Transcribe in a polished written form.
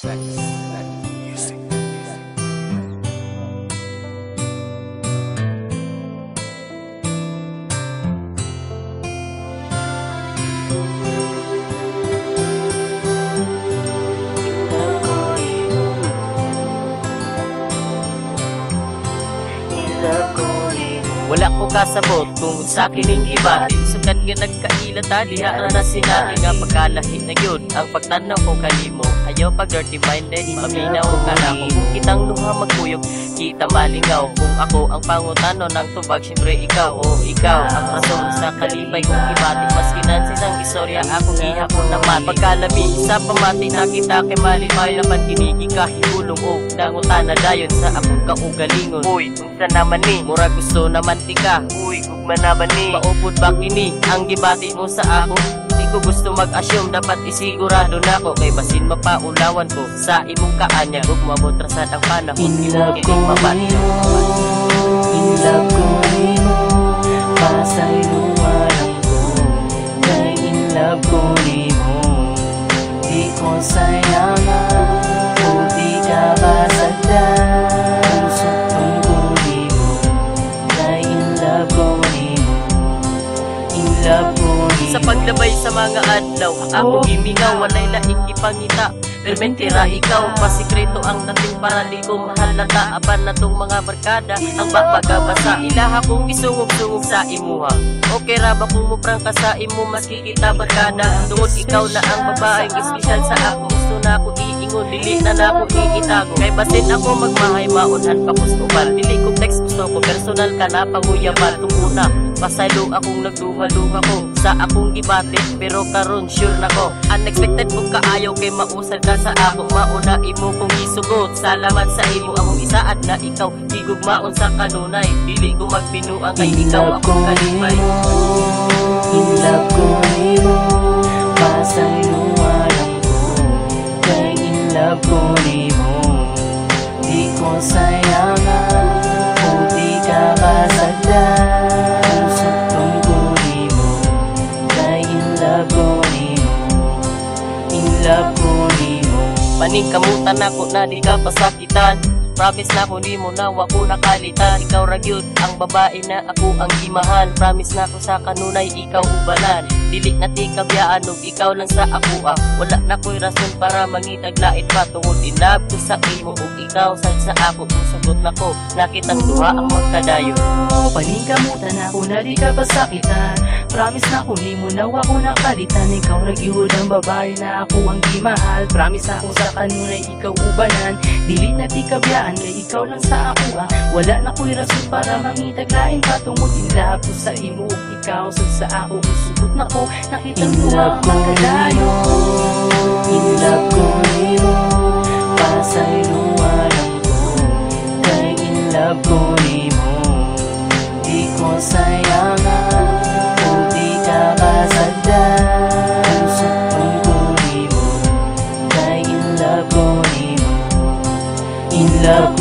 Wala ko kasabot kung sa akin ang iba. Sukat nga nagkailata, diha na sinabi nga pagkalahi na yun. Ang pagtanaw ko kanimo, ayaw pag dirty minded, maminaw ka na ko. Kung kitang luha magkuyog, kita malingaw. Kung ako ang pangutano ng tubag, syempre ikaw o ikaw ang rason sa kalibay kong ibati. Maskinan silang istorya, akong ihapon naman. Pagkalami sa pamati na kita kay malibay, naman kinigi ka higulong o nangutana dayon sa akong kaugalingon. Uy, unsa naman ni, mura gusto naman tika. Uy, gugma naman ni, maupod ba kini ang gibati mo sa ako? Di ko gusto mag-assume, dapat isigurado na ko. Kay basin mapaulawan ko sa imong kaanya. Gugma mo trasad ang panahon. In love ko nimo, in love ko nimo, pasay luwalang ko. Kay in love ko nimo, di ko sayangan, o di ka basagdan. Sa paglabay sa mga adlaw, ako gimingaw, walay laing ipangita. Permentira ikaw, pasikreto ang dating para di ko mahalata. Aban na tong mga barkada, ang babagabasa. Ilaha kong isungog-sungog sa imuha. Okay ra ba kung muprang ka sa imo, maski kita barkada. Tungod ikaw na ang babaeng espesyal sa ako. Gusto na ako iingon, dili na ako iitago. Kay basin ako magmahay, maunhan pa kusubal. Dili ko text, gusto ko personal ka na panguyabal. Tunguna, pasaylo akong nagduha-duha ko sa akong gibate, pero karon sure na ko. Unexpected kong kaayaw kay mausal ka sa ako. Mauna imo kong isugot, salamat sa imo among isaad na ikaw higugmaon sa kanunay. Dili ko magbinuang kay ikaw akong kalipay. In love ko nimo, pasay luwalang ko. Kay in love ko nimo, di ko sayangan, o di ka basagdan. Love ko nimo, paningkamutan ako na di ka pasakitan. Promise na ko di mo na wako nakalitan. Ikaw ragyod ang babae na ako ang imahal. Promise na ko sa kanunay ikaw ubanan. Dili na ti kabyaan og ikaw lang sa ako. Wala na ko'y rason para mangitag lait pa. Tungod inab ko sa imo og ikaw sad sa ako. Kung sagot na ko, nakitang duha ang magkadayo. Paningkamutan ako na di ka pasakitan. Promise na ko di mo na wako nakalitan. Ikaw ragyod ang babae na ako ang imahal. Promise na ko sa kanunay ikaw ubanan. Dili na ti kabyaan kay ikaw lang sa ako. Wala na ko'y rason para mangitag lain pa. Tungod inlove ko sa imo ug ikaw sad sa ako. Usugot na ko, nakitang duha ang magkadayo. In love ko nimo, pasay luwalang ko. Kay in love ko nimo, di ko sayangan, o di ka basagdan. Usapon ko nimo, kay in love ko nimo. In love